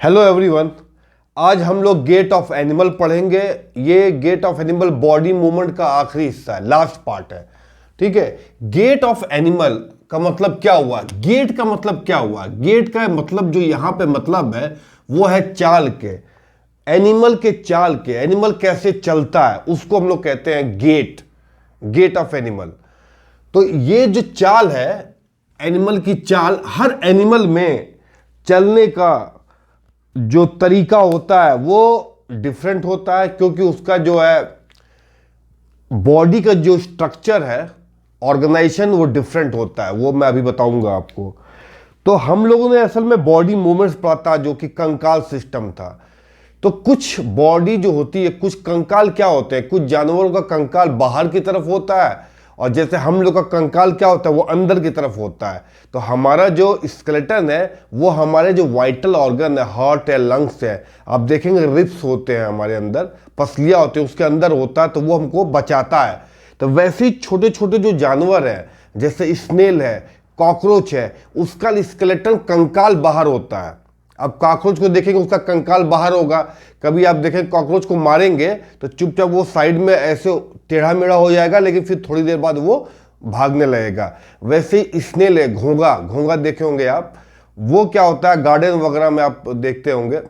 Hello everyone. आज हम लोग गेट ऑफ एनिमल पढ़ेंगे। ये gait of animal body movement का आखिरी हिस्सा है, लास्ट पार्ट है। ठीक है। गेट ऑफ एनिमल का मतलब क्या हुआ, गेट का मतलब क्या हुआ? गेट का मतलब जो यहां पे मतलब है वो है चाल के, एनिमल के चाल के। एनिमल कैसे चलता है उसको हम लोग कहते हैं गेट, गेट ऑफ एनिमल। तो ये जो चाल है, एनिमल की चाल, हर एनिमल में चलने का जो तरीका होता है वो डिफरेंट होता है, क्योंकि उसका जो है बॉडी का जो स्ट्रक्चर है, ऑर्गेनाइजेशन, वो डिफरेंट होता है। वो मैं अभी बताऊंगा आपको। तो हम लोगों ने असल में बॉडी मूवमेंट्स पढ़ा था जो कि कंकाल सिस्टम था। तो कुछ बॉडी जो होती है, कुछ कंकाल क्या होते हैं, कुछ जानवरों का कंकाल बाहर की तरफ होता है, और जैसे हम लोग का कंकाल क्या होता है वो अंदर की तरफ होता है। तो हमारा जो स्केलेटन है वो हमारे जो वाइटल ऑर्गन है, हार्ट है, लंग्स है, आप देखेंगे रिब्स होते हैं हमारे अंदर, पसलियां होती है उसके अंदर होता है, तो वो हमको बचाता है। तो वैसे ही छोटे छोटे जो जानवर हैं, जैसे स्नेल है, कॉकरोच है, उसका स्केलेटन कंकाल बाहर होता है। अब कॉकरोच को देखेंगे उसका कंकाल बाहर होगा। कभी आप देखें कॉकरोच को मारेंगे तो चुपचाप वो साइड में ऐसे टेढ़ा मेढ़ा हो जाएगा, लेकिन फिर थोड़ी देर बाद वो भागने लगेगा। वैसे ही स्नेल है, घोंगा, घोंगा देखे होंगे आप, वो क्या होता है गार्डन वगैरह में आप देखते होंगे।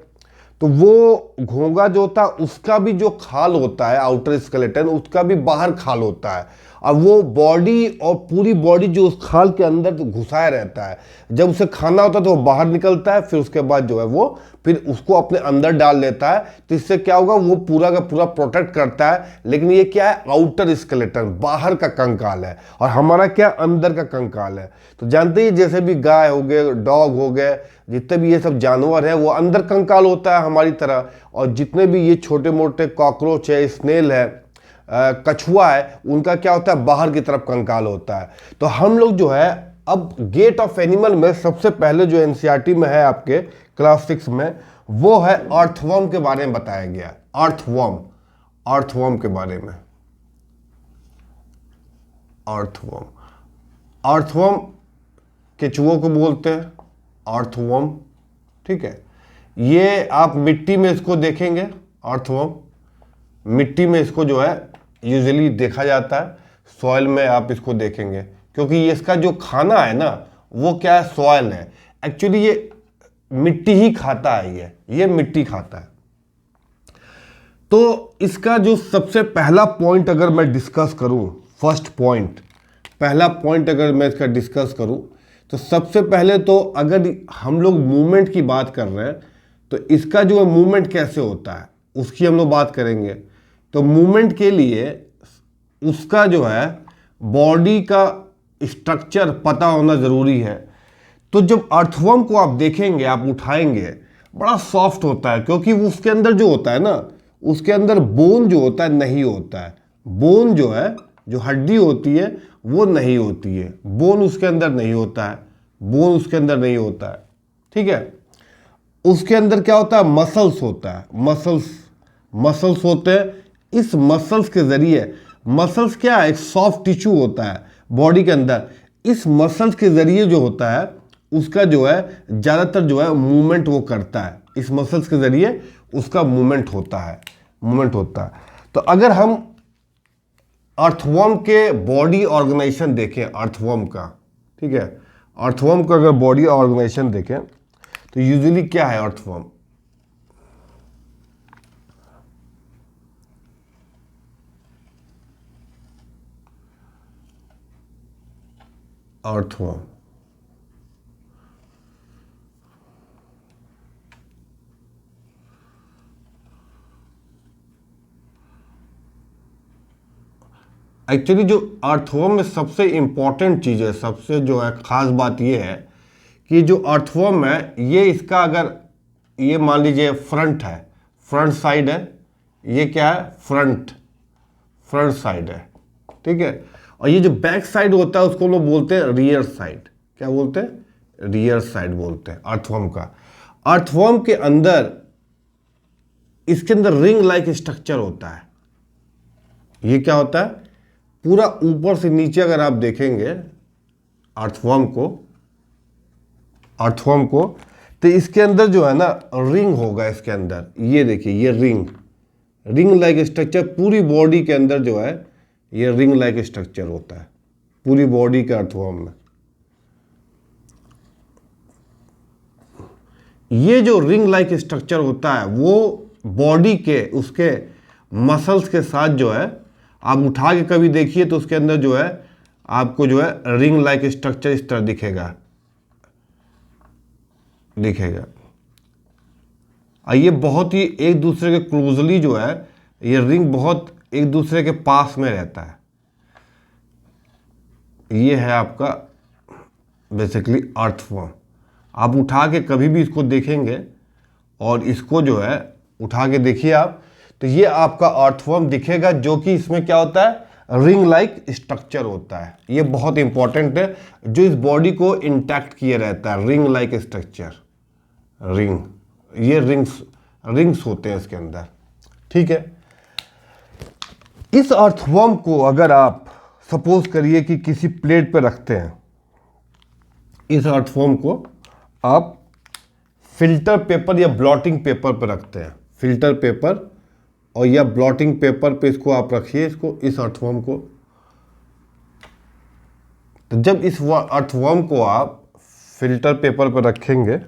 तो वो घोंगा जो होता है उसका भी जो खाल होता है, आउटर स्केलेटन, उसका भी बाहर खाल होता है। अब वो बॉडी और पूरी बॉडी जो उस खाल के अंदर घुसाया रहता है, जब उसे खाना होता है तो वो बाहर निकलता है, फिर उसके बाद जो है वो फिर उसको अपने अंदर डाल लेता है। तो इससे क्या होगा, वो पूरा का पूरा प्रोटेक्ट करता है। लेकिन ये क्या है, आउटर स्केलेटन, बाहर का कंकाल है, और हमारा क्या, अंदर का कंकाल है। तो जानते ही जैसे भी गाय हो गए, डॉग हो गए, जितने भी ये सब जानवर है वो अंदर कंकाल होता है हमारी तरह। और जितने भी ये छोटे मोटे कॉकरोच है, स्नेल है, कछुआ है, उनका क्या होता है, बाहर की तरफ कंकाल होता है। तो हम लोग जो है अब गेट ऑफ एनिमल में सबसे पहले जो एनसीईआरटी में है आपके क्लास 6 में, वो है अर्थवर्म के बारे में बताया गया। अर्थवर्म, अर्थवर्म के बारे में। अर्थवर्म, अर्थवर्म केचुओं को बोलते हैं अर्थवर्म। ठीक है। ये आप मिट्टी में इसको देखेंगे, अर्थवर्म मिट्टी में इसको जो है यूजुअली देखा जाता है। सॉइल में आप इसको देखेंगे, क्योंकि ये इसका जो खाना है ना वो क्या है, सॉइल है। एक्चुअली ये मिट्टी ही खाता है, ये मिट्टी खाता है। तो इसका जो सबसे पहला पॉइंट अगर मैं डिस्कस करूं, फर्स्ट पॉइंट, पहला पॉइंट अगर मैं इसका डिस्कस करूं, तो सबसे पहले तो अगर हम लोग मूवमेंट की बात कर रहे हैं तो इसका जो है मूवमेंट कैसे होता है उसकी हम लोग बात करेंगे। तो मूवमेंट के लिए उसका जो है बॉडी का स्ट्रक्चर पता होना ज़रूरी है। तो जब अर्थवर्म को आप देखेंगे, आप उठाएंगे, बड़ा सॉफ्ट होता है, क्योंकि वो उसके अंदर जो होता है ना, उसके अंदर बोन जो होता है नहीं होता है। बोन जो है, जो हड्डी होती है वो नहीं होती है, बोन उसके अंदर नहीं होता है, बोन उसके अंदर नहीं होता है। ठीक है। उसके अंदर क्या होता है, मसल्स होता है, मसल्स, मसल्स होते हैं। इस मसल्स के जरिए, मसल्स क्या है, एक सॉफ्ट टिश्यू होता है बॉडी के अंदर। इस मसल्स के जरिए जो होता है उसका जो है ज़्यादातर जो है मूवमेंट वो करता है। इस मसल्स के जरिए उसका मूवमेंट होता है, मूवमेंट होता है। तो अगर हम अर्थवर्म के बॉडी ऑर्गेनाइजेशन देखें, अर्थवर्म का, ठीक है, अर्थवर्म का अगर बॉडी ऑर्गेनाइजेशन देखें तो यूजुअली क्या है अर्थवर्म, अर्थवर्म एक्चुअली जो अर्थवर्म में सबसे इंपॉर्टेंट चीज़ है, सबसे जो है खास बात यह है कि जो अर्थवर्म है, ये इसका अगर ये मान लीजिए फ्रंट है, फ्रंट साइड है, ये क्या है, फ्रंट, फ्रंट साइड है। ठीक है। और ये जो बैक साइड होता है उसको लोग बोलते हैं रियर साइड। क्या बोलते हैं, रियर साइड बोलते हैं अर्थवर्म का। अर्थवर्म के अंदर, इसके अंदर रिंग लाइक स्ट्रक्चर होता है। ये क्या होता है, पूरा ऊपर से नीचे अगर आप देखेंगे अर्थवर्म को, अर्थवर्म को, तो इसके अंदर जो है ना रिंग होगा, इसके अंदर ये देखिए ये रिंग लाइक स्ट्रक्चर पूरी बॉडी के अंदर जो है ये रिंग लाइक स्ट्रक्चर होता है पूरी बॉडी के अर्थवर्म में। ये जो रिंग लाइक स्ट्रक्चर होता है वो बॉडी के उसके मसल्स के साथ जो है आप उठा के कभी देखिए तो उसके अंदर जो है आपको जो है रिंग लाइक स्ट्रक्चर इस तरह दिखेगा। और ये बहुत ही एक दूसरे के क्लोजली जो है ये रिंग बहुत एक दूसरे के पास में रहता है। ये है आपका बेसिकली अर्थवर्म। आप उठा के कभी भी इसको देखेंगे और इसको जो है उठा के देखिए आप तो ये आपका अर्थवर्म दिखेगा, जो कि इसमें क्या होता है रिंग लाइक स्ट्रक्चर होता है। ये बहुत इंपॉर्टेंट है जो इस बॉडी को इंटैक्ट किए रहता है, रिंग लाइक स्ट्रक्चर। ये रिंग्स होते हैं इसके अंदर, ठीक है। इस अर्थवर्म को अगर आप सपोज करिए कि किसी प्लेट पे रखते हैं, इस अर्थवर्म को आप फिल्टर पेपर या ब्लॉटिंग पेपर पर रखते हैं, फिल्टर पेपर और या ब्लॉटिंग पेपर पे इसको आप रखिए, इसको इस अर्थवर्म को। तो जब इस अर्थवर्म को आप फिल्टर पेपर पर रखेंगे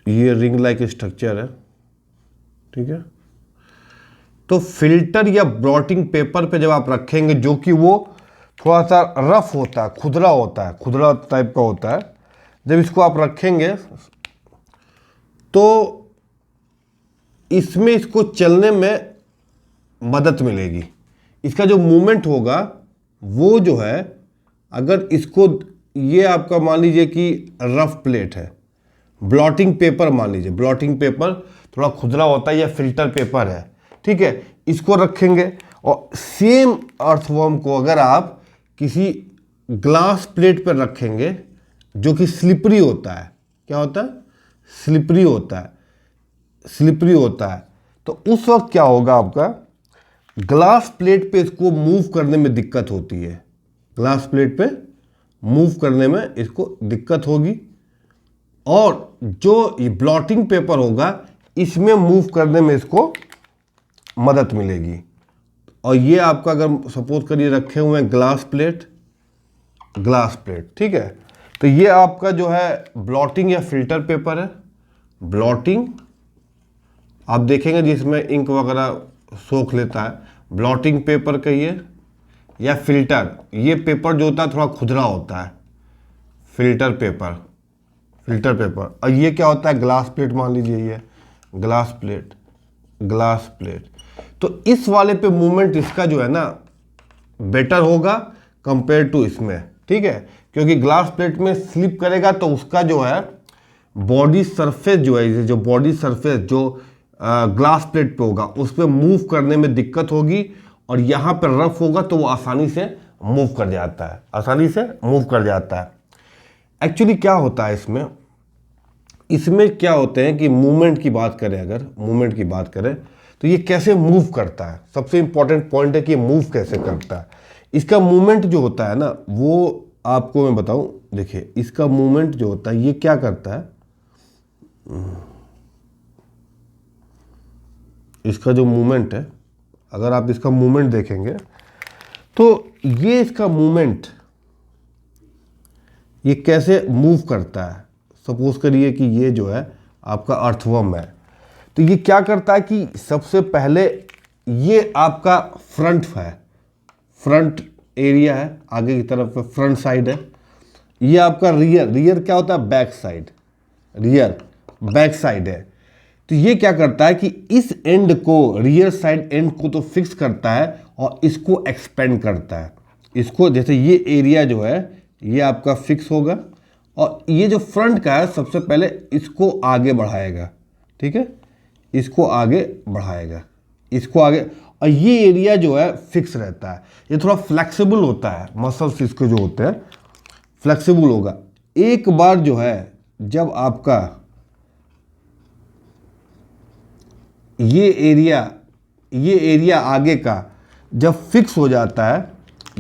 ये रिंग लाइक स्ट्रक्चर है, ठीक है। तो फिल्टर या ब्लॉटिंग पेपर पे जब आप रखेंगे जो कि वो थोड़ा सा रफ होता है, खुदरा टाइप का होता है, जब इसको आप रखेंगे तो इसमें इसको चलने में मदद मिलेगी। इसका जो मूवमेंट होगा वो जो है अगर इसको ये आपका मान लीजिए कि रफ प्लेट है, ब्लॉटिंग पेपर मान लीजिए, ब्लॉटिंग पेपर थोड़ा खुदरा होता है या फिल्टर पेपर है, ठीक है। इसको रखेंगे और सेम अर्थवर्म को अगर आप किसी ग्लास प्लेट पर रखेंगे जो कि स्लिपरी होता है, क्या होता है स्लिपरी होता है, तो उस वक्त क्या होगा आपका ग्लास प्लेट पे इसको मूव करने में दिक्कत होती है, ग्लास प्लेट पे मूव करने में इसको दिक्कत होगी। और जो ये ब्लॉटिंग पेपर होगा इसमें मूव करने में इसको मदद मिलेगी। और ये आपका अगर सपोज करिए रखे हुए हैं ग्लास प्लेट, ठीक है, तो ये आपका जो है ब्लॉटिंग या फिल्टर पेपर है। ब्लॉटिंग आप देखेंगे जिसमें इंक वगैरह सोख लेता है, ब्लॉटिंग पेपर कहिए या फिल्टर, ये पेपर जो होता है थोड़ा खुदरा होता है, फिल्टर पेपर। और ये क्या होता है ग्लास प्लेट, मान लीजिए ये ग्लास प्लेट। तो इस वाले पे मूवमेंट इसका जो है ना बेटर होगा कंपेयर टू इसमें, ठीक है, क्योंकि ग्लास प्लेट में स्लिप करेगा तो उसका जो है बॉडी सरफेस जो है, जो बॉडी सरफेस जो ग्लास प्लेट पे होगा उस पर मूव करने में दिक्कत होगी, और यहाँ पर रफ होगा तो वो आसानी से मूव कर जाता है, एक्चुअली क्या होता है इसमें क्या होते हैं कि मूवमेंट की बात करें, अगर मूवमेंट की बात करें तो ये कैसे मूव करता है। सबसे इंपॉर्टेंट पॉइंट है कि ये मूव कैसे करता है। इसका मूवमेंट जो होता है ना वो आपको मैं बताऊं, देखिए इसका मूवमेंट जो होता है ये क्या करता है, इसका जो मूवमेंट है अगर आप इसका मूवमेंट देखेंगे तो ये इसका मूवमेंट ये कैसे मूव करता है। सपोज करिए कि ये जो है आपका अर्थवर्म है, तो ये क्या करता है कि सबसे पहले ये आपका फ्रंट एरिया है, आगे की तरफ फ्रंट साइड है। ये आपका रियर क्या होता है बैक साइड है। तो ये क्या करता है कि इस एंड को, रियर साइड एंड को तो फिक्स करता है और इसको एक्सपेंड करता है। इसको जैसे ये एरिया जो है ये आपका फिक्स होगा और ये जो फ्रंट का है सबसे पहले इसको आगे बढ़ाएगा, ठीक है, इसको आगे, और ये एरिया जो है फिक्स रहता है। ये थोड़ा फ्लेक्सिबल होता है, मसल्स इसके जो होते हैं फ्लेक्सिबल होगा। एक बार जो है जब आपका ये एरिया आगे का जब फिक्स हो जाता है,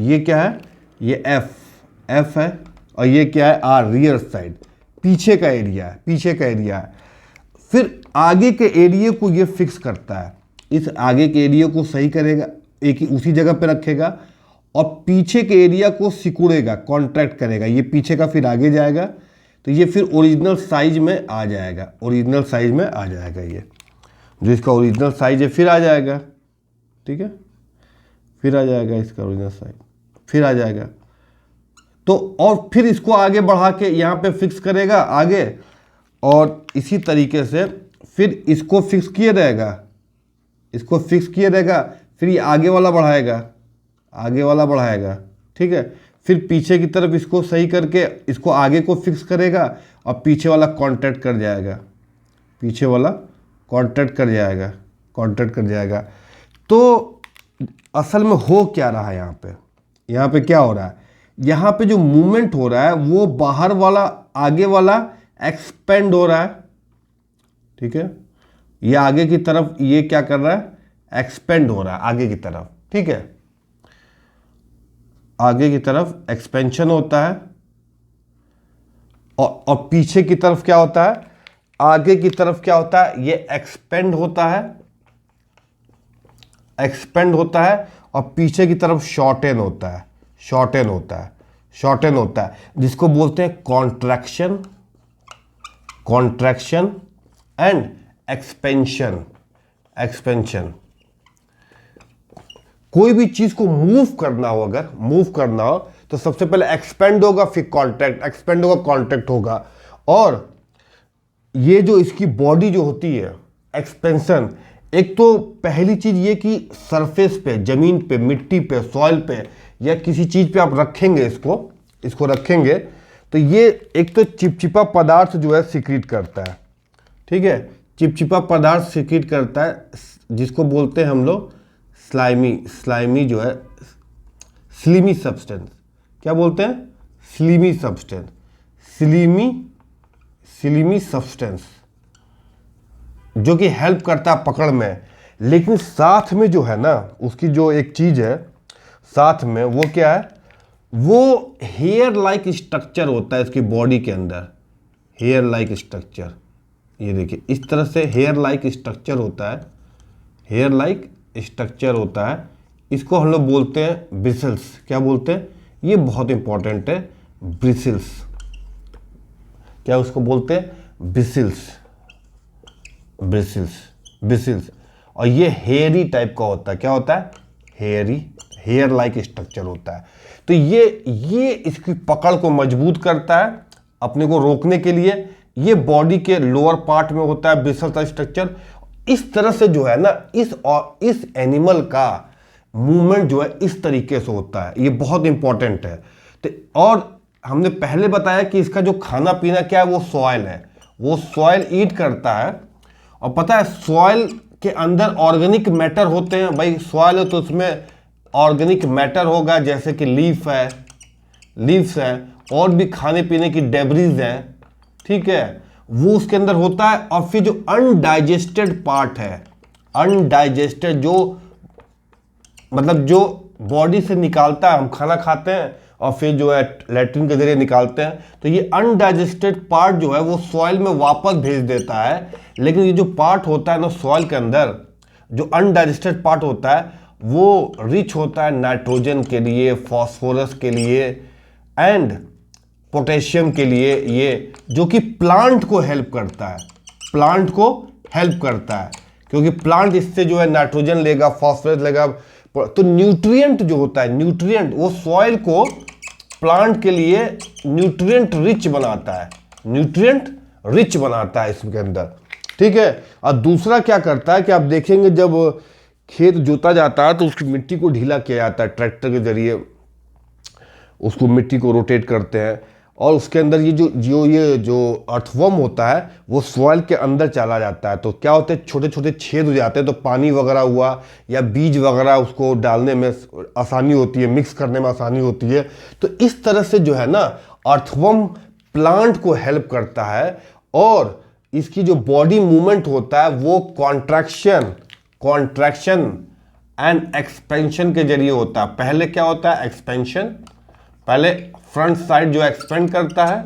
ये क्या है, ये एफ है, और ये क्या है, आर, रियर साइड, पीछे का एरिया है, फिर आगे के एरिया को ये फिक्स करता है, इस आगे के एरिया को सही करेगा, एक ही उसी जगह पे रखेगा, और पीछे के एरिया को सिकुड़ेगा, कॉन्ट्रैक्ट करेगा, ये पीछे का फिर आगे जाएगा, तो ये फिर ओरिजिनल साइज में आ जाएगा, ये जो इसका ओरिजिनल साइज है फिर आ जाएगा, ठीक है, फिर आ जाएगा इसका ओरिजिनल साइज, फिर आ जाएगा। तो और फिर इसको आगे बढ़ा के यहाँ पे फिक्स करेगा आगे, और इसी तरीके से फिर इसको फिक्स किए रहेगा, फिर ये आगे वाला बढ़ाएगा, ठीक है, फिर पीछे की तरफ इसको सही करके इसको आगे को फिक्स करेगा, और पीछे वाला कॉन्टैक्ट कर जाएगा, तो असल में हो क्या रहा है यहाँ पे क्या हो रहा है, यहाँ पे जो मूवमेंट हो रहा है वो बाहर वाला आगे वाला एक्सपेंड हो रहा है, ठीक है, ये आगे की तरफ ये क्या कर रहा है, एक्सपेंड हो रहा है आगे की तरफ, ठीक है, आगे की तरफ एक्सपेंशन होता है, और पीछे की तरफ क्या होता है, आगे की तरफ क्या होता है, ये एक्सपेंड होता है, और पीछे की तरफ शॉर्टेन होता है, जिसको बोलते हैं कॉन्ट्रैक्शन एंड एक्सपेंशन। कोई भी चीज को मूव करना हो तो सबसे पहले एक्सपेंड होगा, फिर कॉन्ट्रैक्ट होगा, और ये जो इसकी बॉडी जो होती है एक्सपेंशन, एक तो पहली चीज ये कि सरफेस पे, जमीन पे, मिट्टी पे, सॉइल पे, या किसी चीज पे आप रखेंगे इसको रखेंगे तो ये एक तो चिपचिपा पदार्थ जो है सिक्रीट करता है, ठीक है, चिपचिपा पदार्थ सिक्रीट करता है, जिसको बोलते हैं हम लोग स्लाइमी जो है, स्लिमी सब्सटेंस, क्या बोलते हैं, स्लिमी सब्सटेंस, जो कि हेल्प करता है पकड़ में। लेकिन साथ में जो है ना, उसकी जो एक चीज है साथ में, वो क्या है, वो हेयर लाइक स्ट्रक्चर होता है इसकी बॉडी के अंदर, हेयर लाइक स्ट्रक्चर, ये देखिए इस तरह से हेयर लाइक स्ट्रक्चर होता है, इसको हम लोग बोलते हैं ब्रिसल्स, क्या बोलते हैं, ये बहुत इंपॉर्टेंट है, ब्रिसल्स, क्या उसको बोलते हैं, ब्रिसल्स, और ये हेयरी टाइप का होता है, क्या होता है, हेयर लाइक स्ट्रक्चर होता है। तो ये इसकी पकड़ को मजबूत करता है अपने को रोकने के लिए, ये बॉडी के लोअर पार्ट में होता है ब्रिसल्स का स्ट्रक्चर। इस तरह से जो है ना, इस एनिमल का मूवमेंट जो है इस तरीके से होता है, ये बहुत इंपॉर्टेंट है। तो और हमने पहले बताया कि इसका जो खाना पीना क्या है, वो सॉइल है, वो सॉइल ईट करता है, और पता है सॉइल के अंदर ऑर्गेनिक मैटर होते हैं, भाई सॉइल है तो उसमें ऑर्गेनिक मैटर होगा, जैसे कि लीव्स है, और भी खाने पीने की डेब्रीज हैं, ठीक है, वो उसके अंदर होता है। और फिर जो अनडाइजेस्टेड पार्ट है, अनडाइजेस्टेड जो मतलब जो बॉडी से निकालता है, हम खाना खाते हैं और फिर जो है लैट्रिन के जरिए निकालते हैं, तो ये अनडाइजेस्टेड पार्ट जो है वो सॉइल में वापस भेज देता है। लेकिन ये जो पार्ट होता है ना सॉइल के अंदर, जो अनडाइजेस्टेड पार्ट होता है, वो रिच होता है नाइट्रोजन के लिए, फॉस्फोरस के लिए एंड पोटेशियम के लिए, ये जो कि प्लांट को हेल्प करता है, क्योंकि प्लांट इससे जो है नाइट्रोजन लेगा, फॉस्फोरस लेगा। तो न्यूट्रिएंट जो होता है, न्यूट्रिएंट वो सॉइल को प्लांट के लिए न्यूट्रिएंट रिच बनाता है इसके अंदर, ठीक है। और दूसरा क्या करता है कि आप देखेंगे जब खेत जोता जाता है तो उसकी मिट्टी को ढीला किया जाता है, ट्रैक्टर के जरिए उसको मिट्टी को रोटेट करते हैं, और उसके अंदर ये जो अर्थवर्म होता है वो सॉइल के अंदर चला जाता है। तो क्या होते हैं, छोटे छोटे छेद हो जाते हैं, तो पानी वगैरह हुआ या बीज वगैरह उसको डालने में आसानी होती है, मिक्स करने में आसानी होती है। तो इस तरह से जो है ना अर्थवर्म प्लांट को हेल्प करता है, और इसकी जो बॉडी मूवमेंट होता है वो कॉन्ट्रैक्शन एंड एक्सपेंशन के जरिए होता है। पहले क्या होता है? एक्सपेंशन, पहले फ्रंट साइड जो एक्सपेंड करता है,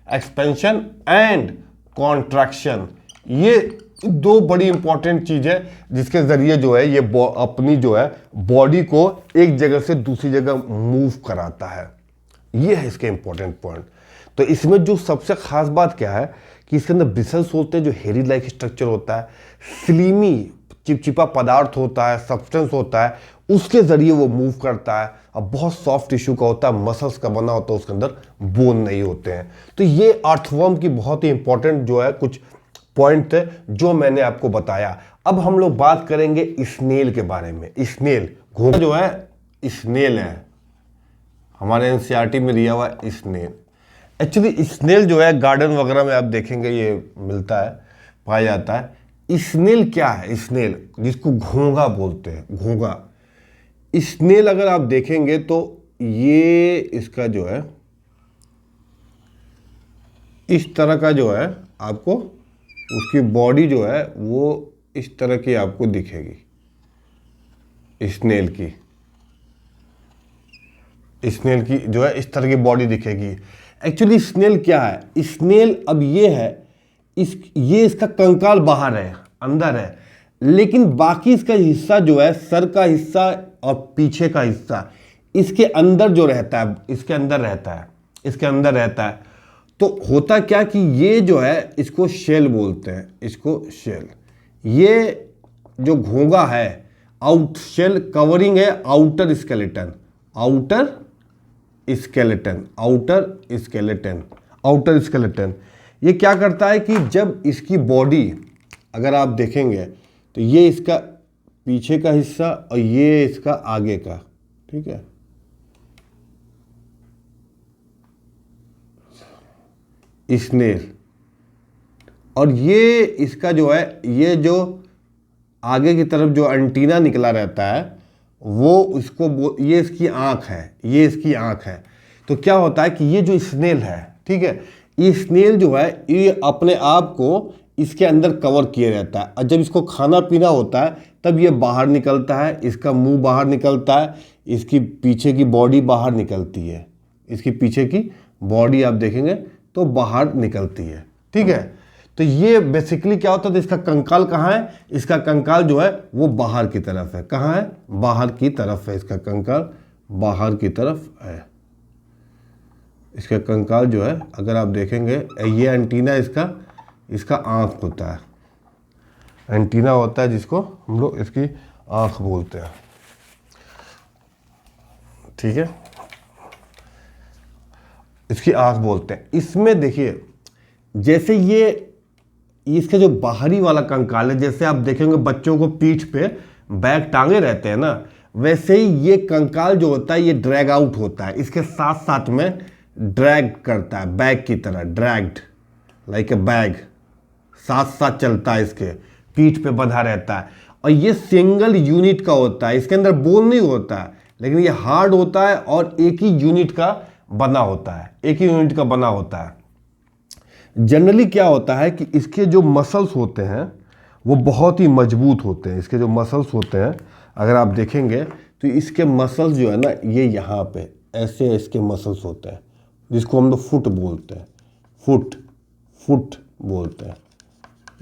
एक्सपेंशन एंड कॉन्ट्रैक्शन। ये दो बड़ी इंपॉर्टेंट चीज है जिसके जरिए जो है ये अपनी जो है बॉडी को एक जगह से दूसरी जगह मूव कराता है। ये है इसके इंपॉर्टेंट पॉइंट। तो इसमें जो सबसे खास बात क्या है कि इसके अंदर ब्रिसल्स होते हैं, जो हेरी लाइक स्ट्रक्चर होता है, स्लिमी चिपचिपा पदार्थ होता है, सब्सटेंस होता है, उसके जरिए वो मूव करता है। अब बहुत सॉफ्ट टिश्यू का होता है, मसल्स का बना होता है, उसके अंदर बोन नहीं होते हैं। तो ये अर्थवर्म की बहुत ही इंपॉर्टेंट जो है कुछ पॉइंट थे जो मैंने आपको बताया। अब हम लोग बात करेंगे स्नेल के बारे में। स्नेल घोंघा जो है स्नेल है, हमारे एनसीईआरटी में दिया हुआ स्नेल। एक्चुअली स्नेल जो है गार्डन वगैरह में आप देखेंगे ये मिलता है, पाया जाता है। स्नेल क्या है? स्नेल जिसको घोंघा बोलते हैं, घोंघा। स्नेल अगर आप देखेंगे तो ये इसका जो है इस तरह का जो है आपको उसकी बॉडी जो है वो इस तरह की आपको दिखेगी। स्नेल की जो है इस तरह की बॉडी दिखेगी। एक्चुअली स्नेल क्या है? स्नेल अब ये है, ये इसका कंकाल बाहर है, अंदर है, लेकिन बाकी इसका हिस्सा जो है, सर का हिस्सा और पीछे का हिस्सा इसके अंदर जो रहता है, इसके अंदर रहता है। तो होता क्या कि ये जो है इसको शेल बोलते हैं, इसको शेल। ये जो घोंघा है आउट शेल कवरिंग है आउटर स्केलेटन, आउटर स्केलेटन। ये क्या करता है कि जब इसकी बॉडी अगर आप देखेंगे तो ये इसका पीछे का हिस्सा और ये इसका आगे का, ठीक है, स्नेल। और ये इसका जो है ये जो आगे की तरफ जो एंटीना निकला रहता है वो इसको ये इसकी आंख है, तो क्या होता है कि ये जो स्नेल है, ठीक है, ये स्नेल जो है ये अपने आप को इसके अंदर कवर किए रहता है। और जब इसको खाना पीना होता है तब ये बाहर निकलता है, इसका मुंह बाहर निकलता है, इसकी पीछे की बॉडी बाहर निकलती है, इसकी पीछे की बॉडी आप देखेंगे तो बाहर निकलती है, ठीक है। तो ये बेसिकली क्या होता है? तो इसका कंकाल कहाँ है? इसका कंकाल जो है वो बाहर की तरफ है। कहाँ है? बाहर की तरफ है, इसका कंकाल बाहर की तरफ है। इसका कंकाल जो है अगर आप देखेंगे ये एंटीना इसका आँख होता है, एंटीना होता है जिसको हम लोग इसकी आँख बोलते हैं, ठीक है, इसकी आँख बोलते हैं। इसमें देखिए जैसे ये इसका जो बाहरी वाला कंकाल है, जैसे आप देखेंगे बच्चों को पीठ पे बैग टांगे रहते हैं ना, वैसे ही ये कंकाल जो होता है ये ड्रैग आउट होता है, इसके साथ साथ में ड्रैग करता है, बैग की तरह, ड्रैग्ड लाइक ए बैग, साथ साथ चलता है, इसके पीठ पे बंधा रहता है। और ये सिंगल यूनिट का होता है, इसके अंदर बोन नहीं होता है, लेकिन ये हार्ड होता है और एक ही यूनिट का बना होता है, जनरली क्या होता है कि इसके जो मसल्स होते हैं वो बहुत ही मजबूत होते हैं। इसके जो मसल्स होते हैं अगर आप देखेंगे तो इसके मसल्स जो है ना ये यहाँ पे ऐसे इसके मसल्स होते हैं, जिसको हम लोग फुट बोलते हैं, फुट बोलते हैं।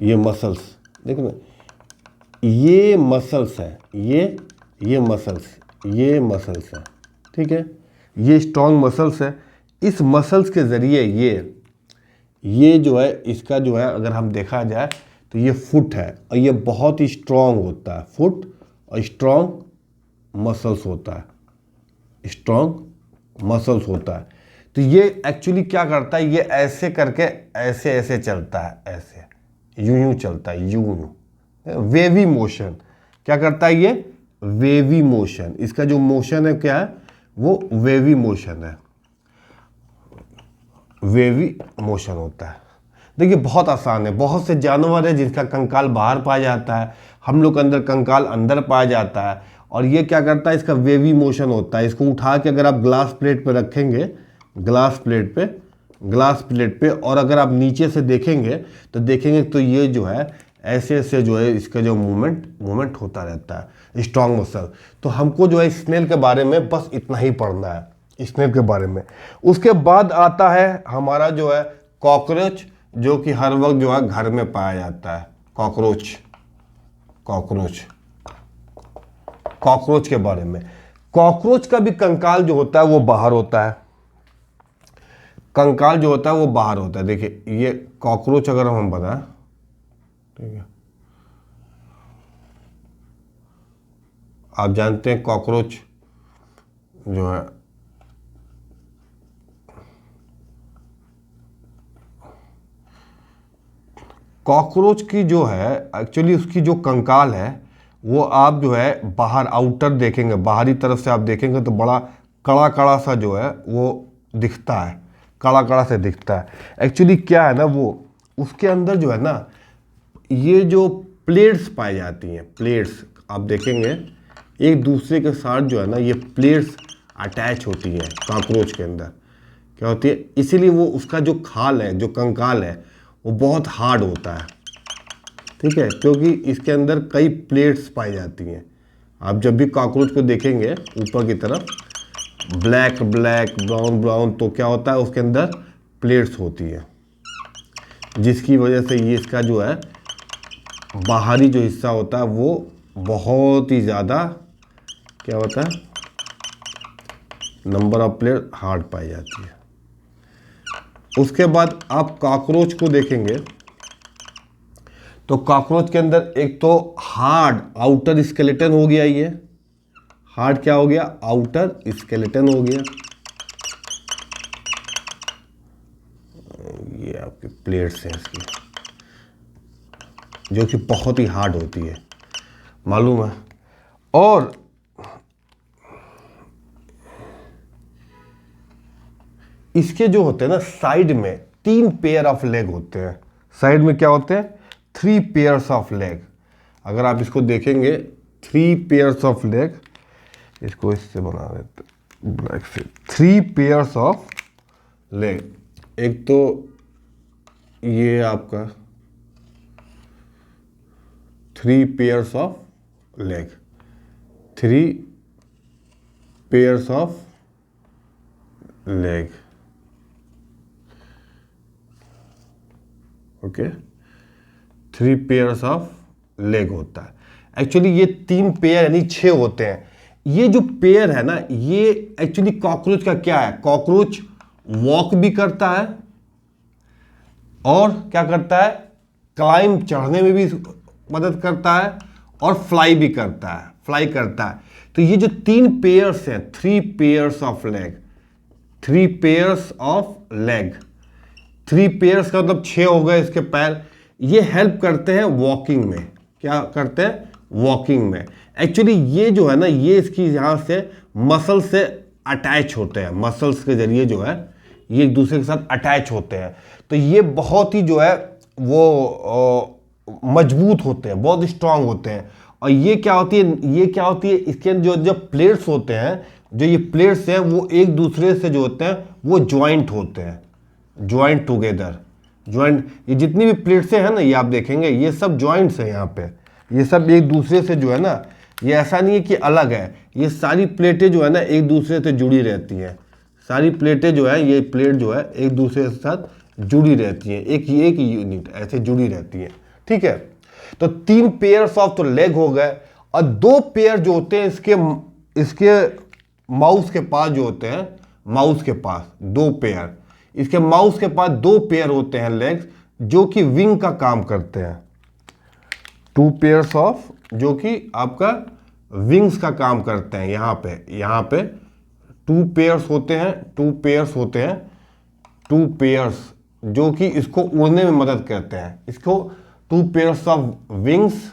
ये मसल्स देख ना, ये मसल्स है, ये मसल्स है, ठीक है, ये स्ट्रॉन्ग मसल्स है। इस मसल्स के ज़रिए ये जो है इसका जो है अगर हम देखा जाए तो ये फुट है और ये बहुत ही स्ट्रॉन्ग होता है, फुट और स्ट्रॉन्ग मसल्स होता है। तो ये एक्चुअली क्या करता है, ये ऐसे करके ऐसे चलता है, ऐसे यूं चलता है, यूं वेवी मोशन। क्या करता है ये? Wavy motion. इसका जो मोशन है क्या है? वो वेवी मोशन है, वेवी मोशन होता है। देखिए बहुत आसान है, बहुत से जानवर है जिनका कंकाल बाहर पाया जाता है, हम लोग के अंदर कंकाल अंदर पाया जाता है। और ये क्या करता है? इसका वेवी मोशन होता है। इसको उठा के अगर आप ग्लास प्लेट पे रखेंगे, ग्लास प्लेट पे ग्लास प्लेट पे, और अगर आप नीचे से देखेंगे तो देखेंगे तो ये जो है ऐसे ऐसे जो है इसका जो मूवमेंट होता रहता है, स्ट्रॉन्ग मसल। तो हमको जो है स्नेल के बारे में बस इतना ही पढ़ना है, स्नेल के बारे में। उसके बाद आता है हमारा जो है कॉकरोच, जो कि हर वक्त जो है घर में पाया जाता है। कॉकरोच के बारे में, कॉकरोच का भी कंकाल जो होता है वो बाहर होता है, कंकाल जो होता है वो बाहर होता है। देखिए ये कॉकरोच अगर हम बताएं, ठीक है, आप जानते हैं कॉकरोच जो है कॉकरोच की जो है एक्चुअली उसकी जो कंकाल है वो आप जो है बाहर आउटर देखेंगे, बाहरी तरफ से आप देखेंगे तो बड़ा कड़ा कड़ा सा जो है वो दिखता है, कड़ा कड़ा से दिखता है। एक्चुअली क्या है ना, वो उसके अंदर जो है ना ये जो प्लेट्स पाई जाती हैं, प्लेट्स आप देखेंगे एक दूसरे के साथ जो है ना ये प्लेट्स अटैच होती हैं कॉकरोच के अंदर। क्या होती है, इसीलिए वो उसका जो खाल है, जो कंकाल है वो बहुत हार्ड होता है, ठीक है, क्योंकि इसके अंदर कई प्लेट्स पाई जाती हैं। आप जब भी कॉकरोच को देखेंगे ऊपर की तरफ ब्लैक ब्लैक ब्राउन ब्राउन, तो क्या होता है उसके अंदर प्लेट्स होती है, जिसकी वजह से ये इसका जो है बाहरी जो हिस्सा होता है वो बहुत ही ज़्यादा क्या होता है, नंबर ऑफ प्लेट हार्ड पाई जाती है। उसके बाद आप कॉकरोच को देखेंगे तो कॉकरोच के अंदर एक तो हार्ड आउटर स्केलेटन हो गया, ये हार्ड क्या हो गया, आउटर स्केलेटन हो गया, ये आपकी प्लेट्स हैं इसकी जो कि बहुत ही हार्ड होती है, मालूम है। और इसके जो होते हैं ना साइड में 3 पेयर ऑफ लेग होते हैं, साइड में क्या होते हैं 3 पेयर्स ऑफ लेग। अगर आप इसको देखेंगे 3 पेयर्स ऑफ लेग, इसको इससे बना देते ब्लैक से, 3 पेयर्स ऑफ लेग। एक तो ये आपका 3 pairs of leg, 3 pairs of leg, okay, 3 pairs of leg होता है। एक्चुअली ये 3 पेयर यानी 6 होते हैं। ये जो पेयर है ना ये एक्चुअली कॉकरोच का क्या है, कॉकरोच वॉक भी करता है और क्या करता है, क्लाइंब चढ़ने में भी मदद करता है और फ्लाई भी करता है, फ्लाई करता है। तो ये जो 3 पेयर्स हैं, 3 pairs of leg, 3 pairs of leg, 3 pairs का मतलब 6 हो गए इसके पैर। ये हेल्प करते हैं वॉकिंग में, क्या करते हैं वॉकिंग में। एक्चुअली ये जो है ना ये इसकी यहाँ से मसल से अटैच होते हैं, मसल्स के जरिए जो है ये एक दूसरे के साथ अटैच होते हैं। तो ये बहुत ही जो है वो मजबूत होते हैं, बहुत स्ट्रांग होते हैं। और ये क्या होती है, ये क्या होती है, इसके जो जब प्लेट्स होते हैं, जो ये प्लेट्स हैं वो एक दूसरे से जो होते हैं वो ज्वाइंट होते हैं, ज्वाइंट टुगेदर, ज्वाइंट। ये जितनी भी प्लेट्स हैं ना ये आप देखेंगे ये सब ज्वाइंट्स हैं यहाँ पे, ये सब एक दूसरे से जो है ना, ये ऐसा नहीं है कि अलग है, ये सारी प्लेटें जो है ना एक दूसरे से जुड़ी रहती हैं, सारी प्लेटें जो है ये प्लेट जो है एक दूसरे के साथ जुड़ी रहती हैं, एक यूनिट ऐसे जुड़ी रहती हैं, ठीक है। तो 3 पेयर्स ऑफ तो लेग हो गए, और 2 पेयर जो होते हैं इसके माउस के पास जो होते हैं, माउस के पास 2 पेयर, इसके माउस के पास 2 पेयर होते हैं लेग्स जो कि विंग का काम करते हैं, 2 पेयर्स ऑफ जो कि आपका विंग्स का काम करते हैं। यहाँ पे 2 पेयर्स होते हैं, 2 पेयर्स होते हैं, 2 पेयर्स जो कि इसको उड़ने में मदद करते हैं। इसको 2 pairs of wings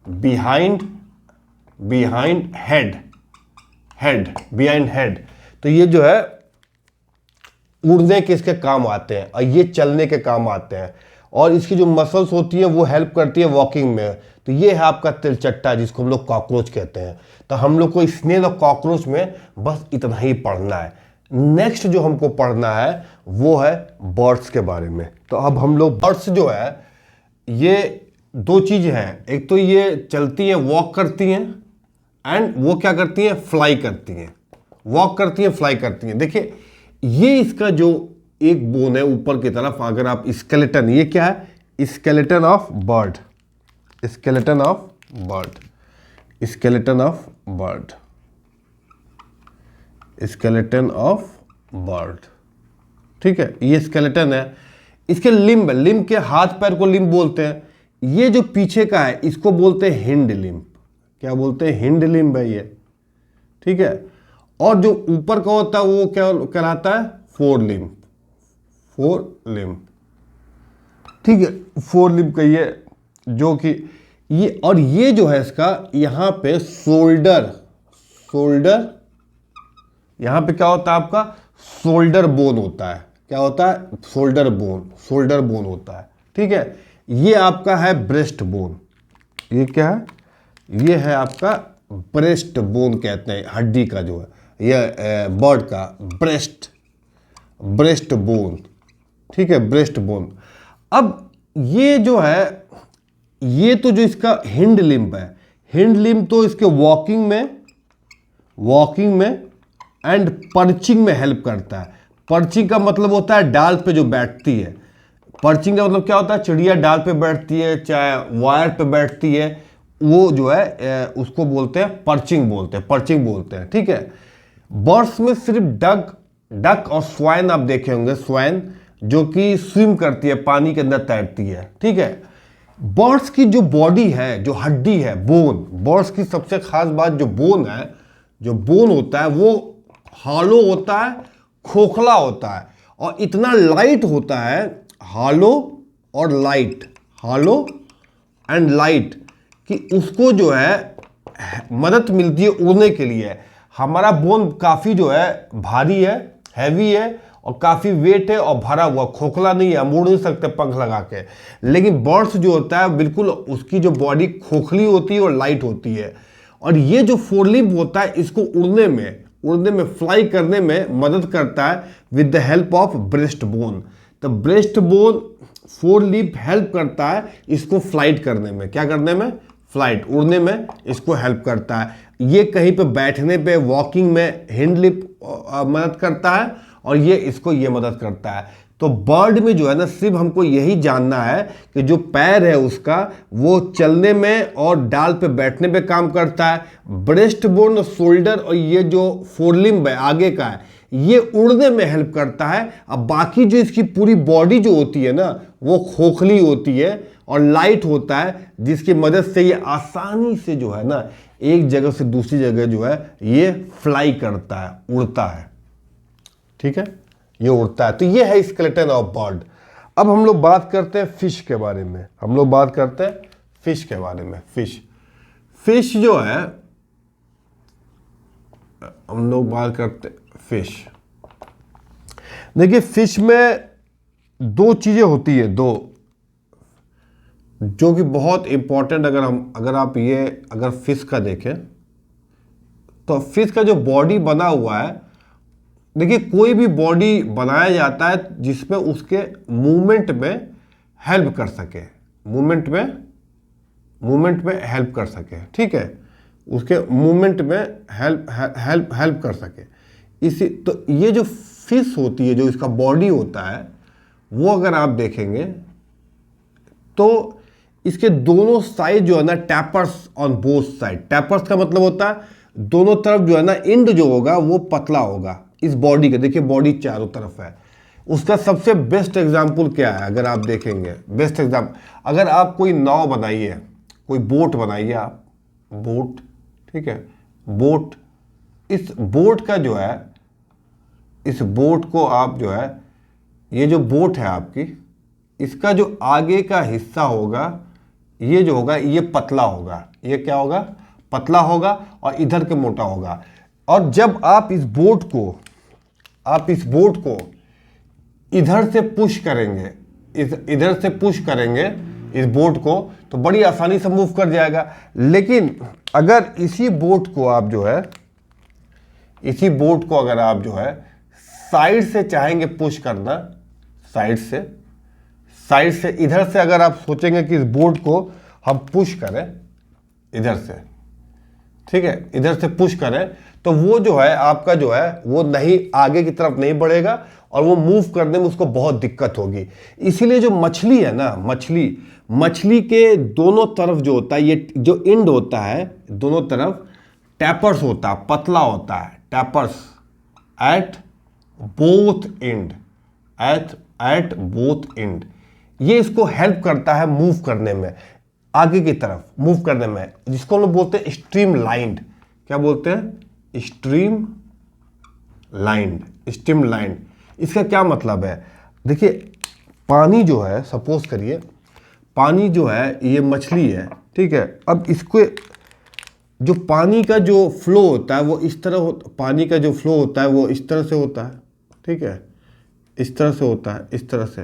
behind head. तो ये जो है उड़ने के इसके काम आते हैं और ये चलने के काम आते हैं, और इसकी जो मसल्स होती हैं वो हेल्प करती है वॉकिंग में। तो ये है आपका तिलचट्टा जिसको हम लोग कॉकरोच कहते हैं। तो हम लोग को स्नेल और कॉकरोच में बस इतना ही पढ़ना है। नेक्स्ट जो हमको पढ़ना है वो है बर्ड्स के बारे में। तो अब हम लोग बर्ड्स जो है ये दो चीज़ हैं, एक तो ये चलती हैं, वॉक करती हैं, एंड वो क्या करती हैं, फ्लाई करती हैं। वॉक करती हैं, फ्लाई करती हैं। देखिए ये इसका जो एक बोन है ऊपर की तरफ, अगर आप स्केलेटन, ये क्या है, skeleton of bird, skeleton of bird, skeleton of bird, skeleton of bird, ठीक है, ये स्केलेटन है। इसके लिम्ब, लिम्ब के हाथ पैर को लिम्ब बोलते हैं। ये जो पीछे का है इसको बोलते हैं हिंड लिम्ब। क्या बोलते हैं, हिंड लिम्ब है ये, ठीक है। और जो ऊपर का होता है वो क्या कहलाता है, फोर लिम्ब, फोर लिम्ब, ठीक है, फोर लिम्ब कहिए, जो कि ये, और ये जो है इसका यहाँ पे शोल्डर, शोल्डर, यहाँ पे क्या होता है आपका, शोल्डर बोन होता है। क्या होता है, शोल्डर बोन, शोल्डर बोन होता है, ठीक है। ये आपका है ब्रेस्ट बोन, ये क्या है, ये है आपका ब्रेस्ट बोन कहते हैं, हड्डी का जो है, ये बर्ड का ब्रेस्ट, ब्रेस्ट बोन, ठीक है, ब्रेस्ट बोन। अब ये जो है, ये तो जो इसका हिंड लिम्ब है, हिंड लिम्ब तो इसके वॉकिंग में, वॉकिंग में एंड पर्चिंग में हेल्प करता है। पर्चिंग का मतलब होता है डाल पे जो बैठती है। पर्चिंग का मतलब क्या होता है, चिड़िया डाल पे बैठती है, चाहे वायर पे बैठती है, वो जो है उसको बोलते हैं पर्चिंग, बोलते हैं पर्चिंग बोलते हैं, ठीक है। बर्ड्स में सिर्फ डक और स्वाइन आप देखे होंगे, स्वाइन जो कि स्विम करती है, पानी के अंदर तैरती है, ठीक है। बर्ड्स की जो बॉडी है, जो हड्डी है, बोन, बर्ड्स की सबसे खास बात जो बोन है, जो बोन होता है वो हॉलो होता है, खोखला होता है, और इतना लाइट होता है, हॉलो और लाइट, हॉलो एंड लाइट, कि उसको जो है मदद मिलती है उड़ने के लिए। हमारा बोन काफ़ी जो है भारी है, हैवी है, और काफ़ी वेट है, और भरा हुआ, खोखला नहीं है, हम उड़ नहीं सकते पंख लगा के। लेकिन बर्ड्स जो होता है बिल्कुल उसकी जो बॉडी खोखली होती है और लाइट होती है। और ये जो फोर लिम्ब होता है इसको उड़ने में, फ्लाई करने में मदद करता है with the help of breast bone. तो breast bone, fore limb help करता है इसको फ्लाइट करने में, क्या करने में, फ्लाइट, उड़ने में इसको हेल्प करता है। ये कहीं पे बैठने पे, वॉकिंग में हिंड लिम्ब मदद करता है, और ये इसको ये मदद करता है। तो बर्ड में जो है ना, सिर्फ हमको यही जानना है कि जो पैर है उसका वो चलने में और डाल पे बैठने पे काम करता है। ब्रेस्ट बोन, शोल्डर और ये जो फोरलिम्ब है आगे का है, ये उड़ने में हेल्प करता है। अब बाकी जो इसकी पूरी बॉडी जो होती है ना, वो खोखली होती है और लाइट होता है, जिसकी मदद से ये आसानी से जो है ना एक जगह से दूसरी जगह जो है ये फ्लाई करता है, उड़ता है, ठीक है, ये उड़ता है। तो ये है स्केलेटन ऑफ बर्ड। अब हम लोग बात करते हैं फिश के बारे में, हम लोग बात करते हैं फिश के बारे में। फिश जो है, हम लोग बात करते हैं फिश। देखिए फिश में दो चीजें होती है, दो जो कि बहुत इंपॉर्टेंट, अगर आप अगर फिश का देखें तो फिश का जो बॉडी बना हुआ है, देखिए कोई भी बॉडी बनाया जाता है जिसमें उसके मूवमेंट में हेल्प कर सके, मूवमेंट में हेल्प कर सके, ठीक है, उसके मूवमेंट में हेल्प कर सके। इसी तो ये जो फिश होती है, जो इसका बॉडी होता है, वो अगर आप देखेंगे तो इसके दोनों साइड जो है ना, tapers on both side. Tapers का मतलब होता है दोनों तरफ जो है ना, एंड जो होगा वो पतला होगा इस बॉडी के। देखिए बॉडी चारों तरफ है। उसका सबसे बेस्ट एग्जाम्पल क्या है, अगर आप देखेंगे, बेस्ट एग्जाम्पल, अगर आप कोई नाव बनाइए, कोई बोट बनाइए, आप बोट, ठीक है, बोट, इस बोट का जो है, इस बोट को आप जो है, ये जो बोट है आपकी, इसका जो आगे का हिस्सा होगा, ये जो होगा ये पतला होगा, ये क्या होगा, पतला होगा, और इधर के मोटा होगा। और जब आप इस बोट को इधर से पुश करेंगे, इधर से पुश करेंगे इस बोट को, तो बड़ी आसानी से मूव कर जाएगा। लेकिन अगर इसी बोट को आप जो है, इसी बोट को अगर आप जो है साइड से चाहेंगे पुश करना, साइड से इधर से अगर आप सोचेंगे कि इस बोर्ड को हम पुश करें इधर से, ठीक है, इधर से पुश करें, तो वो जो है आपका जो है वो नहीं आगे की तरफ नहीं बढ़ेगा और वो मूव करने में उसको बहुत दिक्कत होगी। इसीलिए जो मछली है ना, मछली के दोनों तरफ जो होता है, ये जो इंड होता है दोनों तरफ टैपर्स होता है, पतला होता है, टैपर्स एट बोथ एंड, ये इसको हेल्प करता है मूव करने में, आगे की तरफ मूव करने में, जिसको हम लोग बोलते हैं स्ट्रीम लाइंड। क्या बोलते हैं? Stream lined. इसका क्या मतलब है? देखिए, पानी जो है, सपोज करिए पानी जो है ये मछली है, ठीक है। अब इसको जो पानी का जो फ्लो होता है वो इस तरह पानी का जो फ्लो होता है वो इस तरह से होता है, ठीक है, इस तरह से होता है, इस तरह से।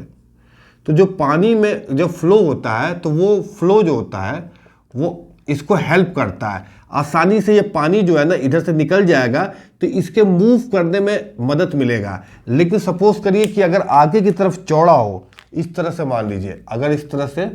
तो जो पानी में जो फ्लो होता है, तो वो फ्लो जो होता है वो इसको हेल्प करता है, आसानी से ये पानी जो है ना इधर से निकल जाएगा, तो इसके मूव करने में मदद मिलेगा। लेकिन सपोज करिए कि अगर आगे की तरफ चौड़ा हो, इस तरह से मान लीजिए, अगर इस तरह से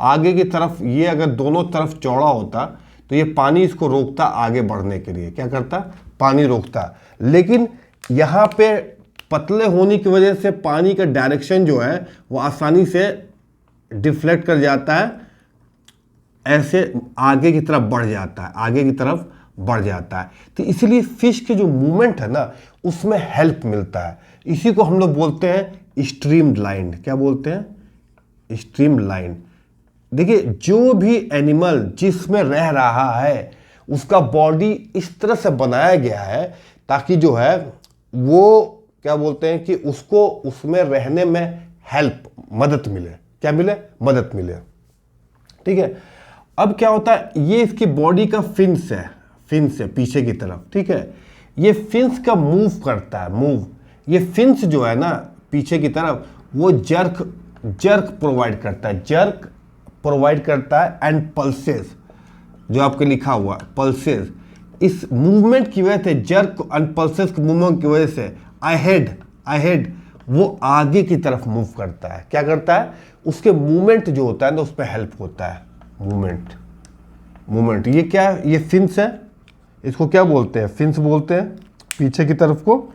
आगे की तरफ ये अगर दोनों तरफ चौड़ा होता, तो ये पानी इसको रोकता आगे बढ़ने के लिए। क्या करता? पानी रोकता। लेकिन यहाँ पे पतले होने की वजह से पानी का डायरेक्शन जो है वो आसानी से डिफ्लेक्ट कर जाता है, ऐसे आगे की तरफ बढ़ जाता है, तो इसलिए फिश के जो मूवमेंट है ना उसमें हेल्प मिलता है। इसी को हम लोग बोलते हैं स्ट्रीम लाइंड। क्या बोलते हैं? Stream lined. देखिए, जो भी एनिमल जिसमें रह रहा है उसका बॉडी इस तरह से बनाया गया है ताकि जो है वो क्या बोलते हैं कि उसको उसमें रहने में मदद मिले। क्या मिले? मदद मिले, ठीक है। अब क्या होता है, ये इसकी बॉडी का फिन्स है पीछे की तरफ, ठीक है। ये फिन्स का मूव करता है, ये फिन्स जो है ना पीछे की तरफ वो जर्क प्रोवाइड करता है एंड पल्सेस, जो आपके लिखा हुआ पल्सेस, इस मूवमेंट की वजह से, जर्क एंड पल्सेस के मूवमेंट की वजह से आई हेड वो आगे की तरफ मूव करता है। क्या करता है? उसके मूवमेंट जो होता है ना उसमें हेल्प होता है। मूवमेंट ये क्या है? ये फिन्स है, इसको क्या बोलते हैं? फिन्स बोलते हैं पीछे की तरफ को,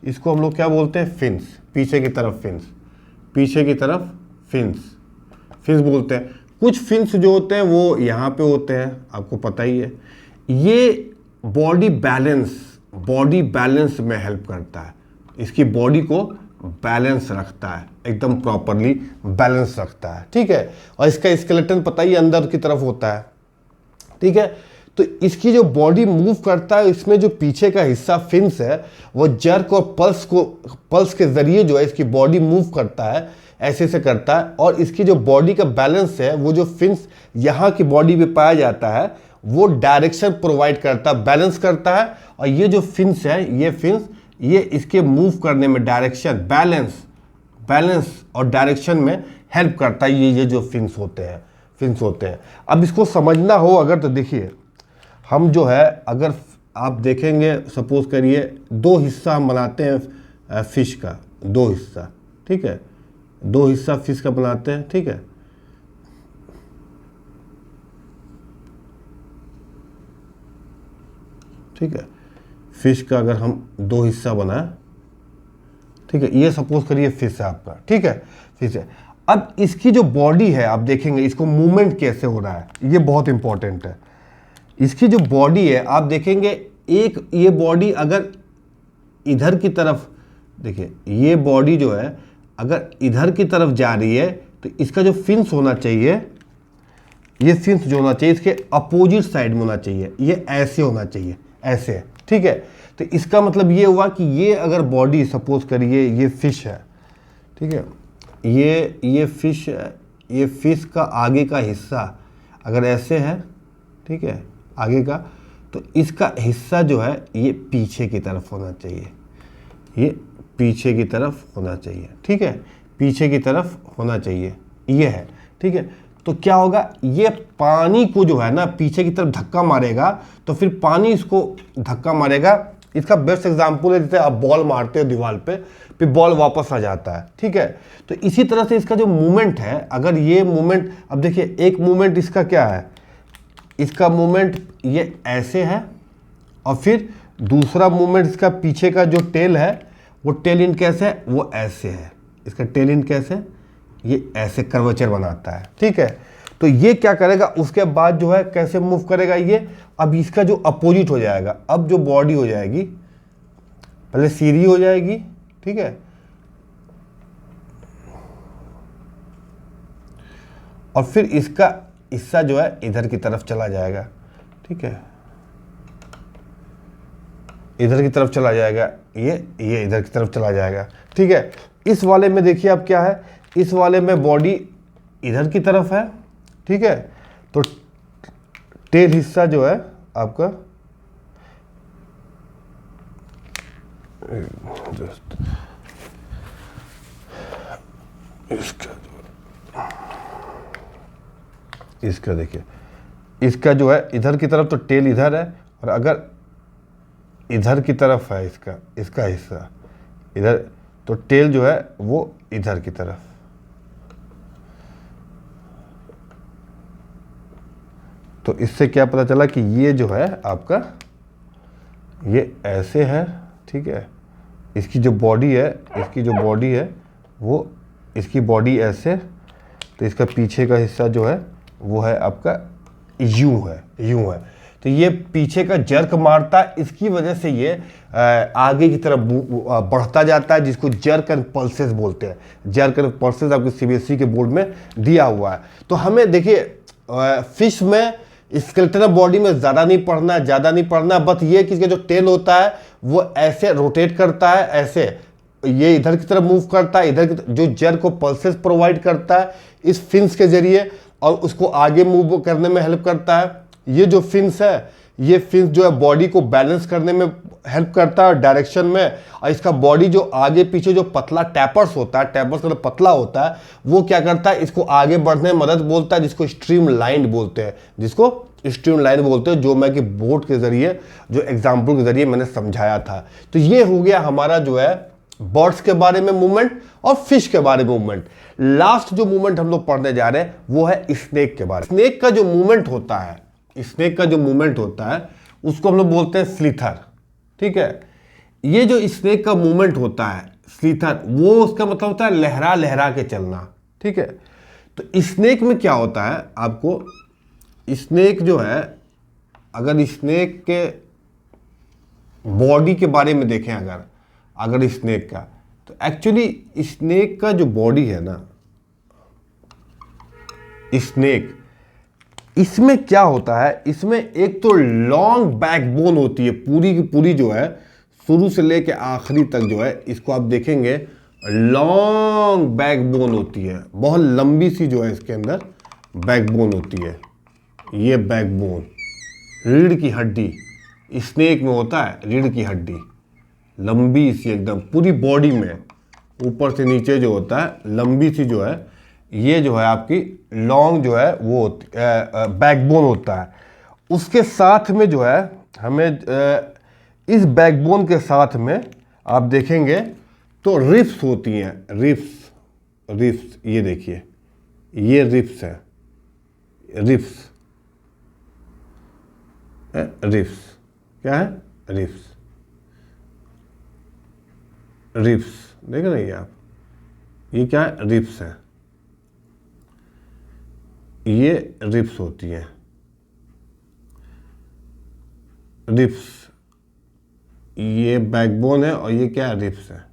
इसको हम लोग क्या बोलते हैं? फिन्स। पीछे की तरफ फिन्स बोलते हैं। कुछ फिन्स जो होते हैं वो यहाँ पे होते हैं, आपको पता ही है। ये बॉडी बैलेंस में हेल्प करता है, इसकी बॉडी को बैलेंस रखता है, एकदम प्रॉपरली बैलेंस रखता है, ठीक है। और इसका स्केलेटन पता ही अंदर की तरफ होता है, ठीक है। तो इसकी जो बॉडी मूव करता है, इसमें जो पीछे का हिस्सा फिन्स है वो जर्क और पल्स के जरिए जो है इसकी बॉडी मूव करता है, ऐसे से करता है। और इसकी जो बॉडी का बैलेंस है, वो जो फिन्स यहाँ की बॉडी पे पाया जाता है वो डायरेक्शन प्रोवाइड करता है, बैलेंस करता है। और ये जो फिन्स है, ये इसके मूव करने में डायरेक्शन, बैलेंस और डायरेक्शन में हेल्प करता है। ये जो फिन्स होते हैं। अब इसको समझना हो अगर, तो देखिए हम जो है, अगर आप देखेंगे, सपोज करिए 2 हिस्सा हम बनाते हैं फिश का, 2 हिस्सा, ठीक है, 2 हिस्सा फिश का बनाते हैं, ठीक है। ठीक है, फिश का अगर हम 2 हिस्सा बनाएं, ठीक है, ये सपोज करिए फिश है आपका, ठीक है, फिश है। अब इसकी जो बॉडी है आप देखेंगे, इसको मूवमेंट कैसे हो रहा है, ये बहुत इंपॉर्टेंट है। इसकी जो बॉडी है आप देखेंगे, एक ये बॉडी अगर इधर की तरफ, देखिए ये बॉडी जो है अगर इधर की तरफ जा रही है तो इसका जो फिन्स होना चाहिए, ये फिन्स जो होना चाहिए इसके अपोजिट साइड में होना चाहिए, ये ऐसे होना चाहिए, ऐसे, ठीक है। तो इसका मतलब ये हुआ कि ये अगर बॉडी सपोज करिए ये फिश है, ठीक है, ये फिश है, ये फिश का आगे का हिस्सा अगर ऐसे है, ठीक है, आगे का, तो इसका हिस्सा जो है ये पीछे की तरफ होना चाहिए, ये पीछे की तरफ होना चाहिए, ठीक है, पीछे की तरफ होना चाहिए, ये है, ठीक है। तो क्या होगा, ये पानी को जो है ना पीछे की तरफ धक्का मारेगा, तो फिर पानी इसको धक्का मारेगा इसका बेस्ट एग्जांपल है जैसे आप बॉल मारते हो दीवार पे, फिर बॉल वापस आ जाता है, ठीक है। तो इसी तरह से इसका जो मूवमेंट है, अगर ये मूवमेंट, अब देखिए एक मूवमेंट इसका क्या है, इसका मूवमेंट ये ऐसे है, और फिर दूसरा मूवमेंट इसका पीछे का जो टेल है वो टेल इन कैसे है, वो ऐसे है, इसका टेल इन कैसे, ये ऐसे कर्वेचर बनाता है, ठीक है। तो ये क्या करेगा, उसके बाद जो है कैसे मूव करेगा ये, अब इसका जो अपोजिट हो जाएगा, अब जो बॉडी हो जाएगी पहले सीधी हो जाएगी, ठीक है, और फिर इसका हिस्सा जो है इधर की तरफ चला जाएगा, ठीक है, इधर की तरफ चला जाएगा, ये इधर की तरफ चला जाएगा, ठीक है। इस वाले में देखिए अब क्या है, इस वाले में बॉडी इधर की तरफ है, ठीक है, तो टेल हिस्सा जो है आपका इसका देखिए, इसका जो है इधर की तरफ तो टेल इधर है, और अगर इधर की तरफ है इसका हिस्सा इधर, तो टेल जो है वो इधर की तरफ, तो इससे क्या पता चला कि ये जो है आपका ये ऐसे है, ठीक है, इसकी जो बॉडी है वो इसकी बॉडी ऐसे, तो इसका पीछे का हिस्सा जो है वो है आपका यूं है, तो ये पीछे का जर्क मारता है, इसकी वजह से ये आगे की तरफ बढ़ता जाता है, जिसको जर्क एंड पल्सेस बोलते हैं। जर्क एंड पल्सेस आपके सीबीएसई के बोर्ड में दिया हुआ है। तो हमें देखिए फिश में स्केलेटल बॉडी में ज़्यादा नहीं पढ़ना, बस ये कि इसका जो टेल होता है वो ऐसे रोटेट करता है, ऐसे ये इधर की तरफ मूव करता है, इधर की जो जर्क को पल्सेस प्रोवाइड करता है इस फिन्स के जरिए, और उसको आगे मूव करने में हेल्प करता है। ये जो फिन्स है, ये फिन्स जो है बॉडी को बैलेंस करने में हेल्प करता है डायरेक्शन में, और इसका बॉडी जो आगे पीछे जो पतला टैपर्स होता है, टैपर्स का पतला होता है, वो क्या करता है, इसको आगे बढ़ने में मदद बोलता है, जिसको स्ट्रीम लाइन बोलते हैं, जो मैं कि बोर्ड के जरिए, जो एग्जाम्पल के जरिए मैंने समझाया था। तो ये हो गया हमारा जो है बर्ड्स के बारे में मूवमेंट और फिश के बारे में मूवमेंट। लास्ट जो मूवमेंट हम लोग पढ़ने जा रहे हैं वो है स्नेक के बारे में। स्नेक का जो मूवमेंट होता है उसको हम लोग बोलते हैं स्लीथर, ठीक है। ये जो स्नेक का मूवमेंट होता है स्लीथर, वो उसका मतलब होता है लहरा लहरा के चलना, ठीक है। तो स्नेक में क्या होता है, आपको स्नेक जो है, अगर स्नेक के बॉडी के बारे में देखें, अगर स्नेक का, तो एक्चुअली स्नेक का जो बॉडी है ना, स्नेक, इसमें क्या होता है, इसमें एक तो लॉन्ग बैकबोन होती है, पूरी की पूरी जो है शुरू से लेके आखिरी तक जो है, इसको आप देखेंगे लॉन्ग बैकबोन होती है, बहुत लंबी सी जो है इसके अंदर बैकबोन होती है। ये बैकबोन रीढ़ की हड्डी स्नेक में होता है, रीढ़ की हड्डी लंबी सी एकदम पूरी बॉडी में, ऊपर से नीचे जो होता है लंबी सी जो है, ये जो है आपकी लॉन्ग जो है वो बैकबोन होता है। उसके साथ में जो है हमें इस बैकबोन के साथ में आप देखेंगे तो रिप्स होती हैं, रिप्स, ये देखिए, ये रिप्स है, रिप्स क्या है, रिप्स देख रहे हैं आप, ये क्या है, रिप्स है, ये रिप्स होती है, रिप्स, ये बैकबोन है और ये क्या है, रिप्स है।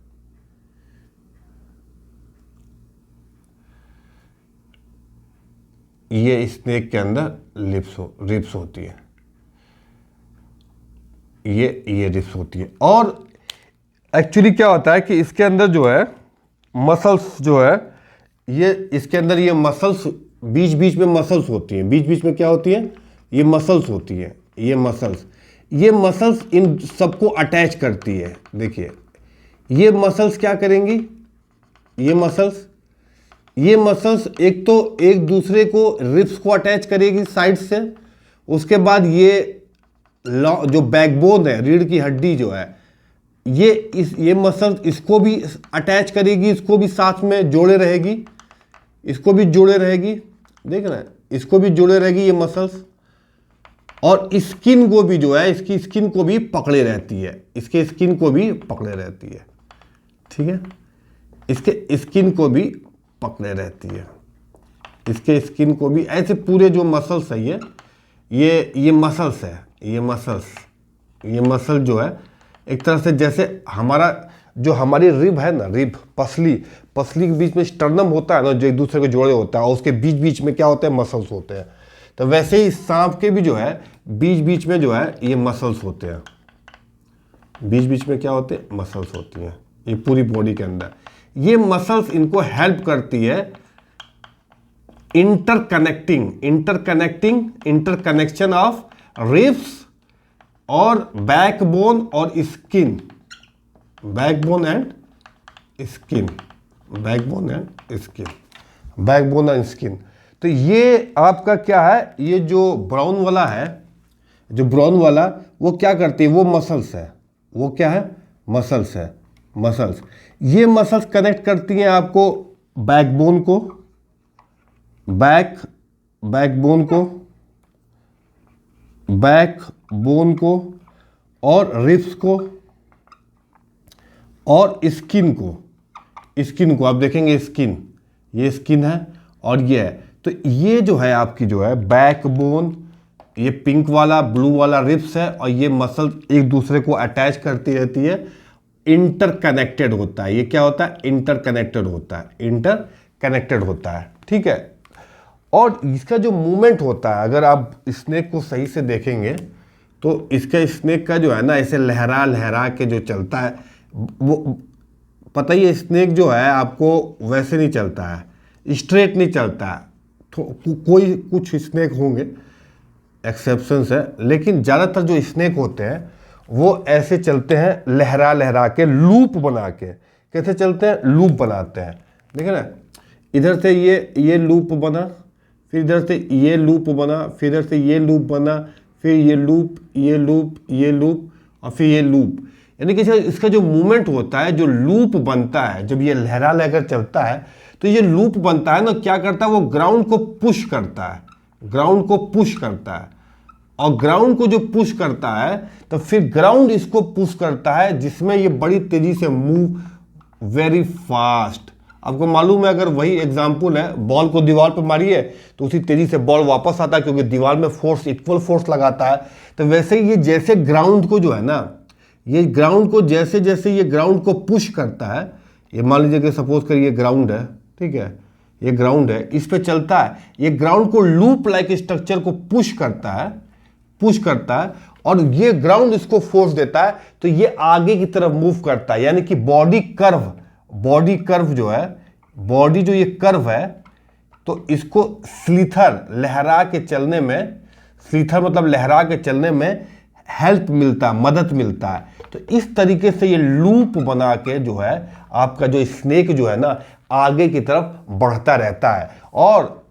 ये स्नेक के अंदर रिप्स होती है, ये रिप्स होती है। और एक्चुअली क्या होता है कि इसके अंदर जो है मसल्स जो है, ये इसके अंदर ये मसल्स बीच बीच में मसल्स होती हैं, बीच बीच में क्या होती है, ये मसल्स होती है, ये मसल्स इन सबको अटैच करती है। देखिए ये मसल्स क्या करेंगी, ये मसल्स एक तो एक दूसरे को रिब्स को अटैच करेगी साइड से, उसके बाद ये जो बैकबोन है, रीढ़ की हड्डी जो है, ये मसल इसको भी अटैच करेगी, इसको भी साथ में जोड़े रहेगी, इसको भी जोड़े रहेगी, देख रहे हैं, इसको भी जोड़े रहेगी ये मसल्स, और स्किन को भी जो है, इसकी स्किन को भी पकड़े रहती है, इसके स्किन को भी पकड़े रहती है, ठीक है, इसके स्किन को भी पकड़े रहती है, इसके स्किन को भी, ऐसे पूरे जो मसल्स है ये मसल्स है, ये मसल जो है एक तरह से जैसे हमारी रिब है ना, रिब पसली के बीच में स्टर्नम होता है ना, जो एक दूसरे को जोड़े होता है, और उसके बीच बीच में क्या होते हैं, मसल्स होते हैं। तो वैसे ही सांप के भी जो है बीच बीच में जो है ये मसल्स होते हैं, बीच बीच में क्या होते हैं, मसल्स होती हैं, ये पूरी बॉडी के अंदर। ये मसल्स इनको हेल्प करती है इंटरकनेक्शन ऑफ रिब्स और बैकबोन और स्किन, बैकबोन एंड स्किन। तो ये आपका क्या है, ये जो ब्राउन वाला है, वो क्या करती है, वो मसल्स है, वो क्या है, मसल्स है, मसल्स। ये मसल्स कनेक्ट करती हैं आपको बैकबोन को और रिब्स को और स्किन को आप देखेंगे, ये स्किन है और ये है। तो ये जो है आपकी जो है बैकबोन, ये पिंक वाला ब्लू वाला रिब्स है, और ये मसल एक दूसरे को अटैच करती रहती है, इंटरकनेक्टेड होता है। ये क्या होता है, इंटरकनेक्टेड होता है, ठीक है। और इसका जो मूवमेंट होता है, अगर आप स्नेक को सही से देखेंगे तो इसका स्नेक का जो है ना, ऐसे लहरा के जो चलता है, वो पता ही है, स्नेक जो है आपको वैसे नहीं चलता है, स्ट्रेट नहीं चलता है। तो कोई कुछ स्नेक होंगे, एक्सेप्शंस है, लेकिन ज़्यादातर जो स्नेक होते हैं वो ऐसे चलते हैं, लहरा के, लूप बना के। कैसे चलते हैं, लूप बनाते हैं, देखिए ना, इधर से ये लूप बना, फिर इधर से ये लूप बना, फिर इधर से ये लूप बना, फिर ये लूप और फिर ये लूप। यानी कि इसका जो मूवमेंट होता है, जो लूप बनता है, जब ये लहरा लेकर चलता है तो ये लूप बनता है ना, क्या करता है, वो ग्राउंड को पुश करता है, और ग्राउंड को जो पुश करता है तो फिर ग्राउंड इसको पुश करता है, जिसमें ये बड़ी तेजी से मूव वेरी फास्ट। आपको मालूम है, अगर वही एग्जाम्पल है, बॉल को दीवार पर मारिए तो उसी तेजी से बॉल वापस आता है, क्योंकि दीवार में फोर्स, इक्वल फोर्स लगाता है। तो वैसे ही ये जैसे ग्राउंड को जो है ना, ये ग्राउंड को जैसे ये ग्राउंड को पुश करता है, ये मान लीजिए कि सपोज करिए ग्राउंड है, ठीक है, ये ग्राउंड है, इस पे चलता है, ये ग्राउंड को लूप लाइक स्ट्रक्चर को पुश करता है, और ये ग्राउंड इसको फोर्स देता है, तो ये आगे की तरफ मूव करता है। यानी कि बॉडी कर्व जो है, बॉडी जो ये कर्व है, तो इसको स्लीथर लहरा के चलने में हेल्प मिलता है, मदद मिलता है। तो इस तरीके से ये लूप बना के जो है आपका जो स्नेक जो है ना, आगे की तरफ बढ़ता रहता है। और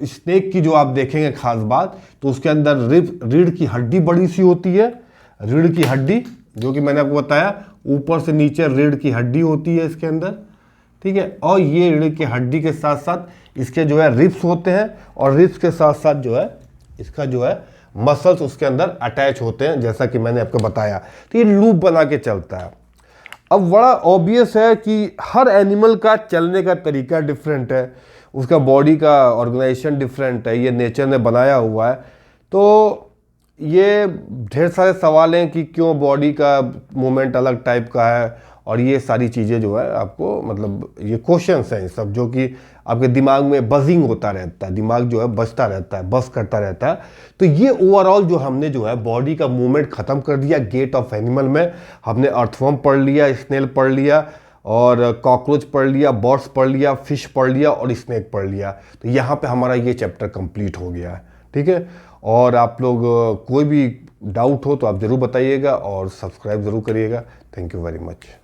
स्नेक की जो आप देखेंगे खास बात, तो उसके अंदर रीढ़ की हड्डी बड़ी सी होती है, रीढ़ की हड्डी, जो कि मैंने आपको बताया, ऊपर से नीचे रीढ़ की हड्डी होती है इसके अंदर, ठीक है। और ये रीढ़ की हड्डी के साथ साथ इसके जो है रिब्स होते हैं, और रिब्स के साथ साथ जो है इसका जो है मसल्स उसके अंदर अटैच होते हैं, जैसा कि मैंने आपको बताया। तो ये लूप बना के चलता है। अब बड़ा ऑब्वियस है कि हर एनिमल का चलने का तरीका डिफरेंट है, उसका बॉडी का ऑर्गेनाइजेशन डिफरेंट है, ये नेचर ने बनाया हुआ है। तो ये ढेर सारे सवाल हैं कि क्यों बॉडी का मूवमेंट अलग टाइप का है, और ये सारी चीज़ें जो है आपको, मतलब ये क्वेश्चंस हैं सब, जो कि आपके दिमाग में बजिंग होता रहता है, दिमाग जो है बजता रहता है, बस करता रहता है। तो ये ओवरऑल जो हमने जो है बॉडी का मूवमेंट ख़त्म कर दिया गेट ऑफ एनिमल में। हमने अर्थवर्म पढ़ लिया, स्नेल पढ़ लिया, और कॉकरोच पढ़ लिया, बर्ड्स पढ़ लिया, फिश पढ़ लिया, और स्नेक पढ़ लिया। तो यहाँ पे हमारा ये चैप्टर कंप्लीट हो गया है, ठीक है। और आप लोग कोई भी डाउट हो तो आप ज़रूर बताइएगा, और सब्सक्राइब ज़रूर करिएगा। Thank you very much.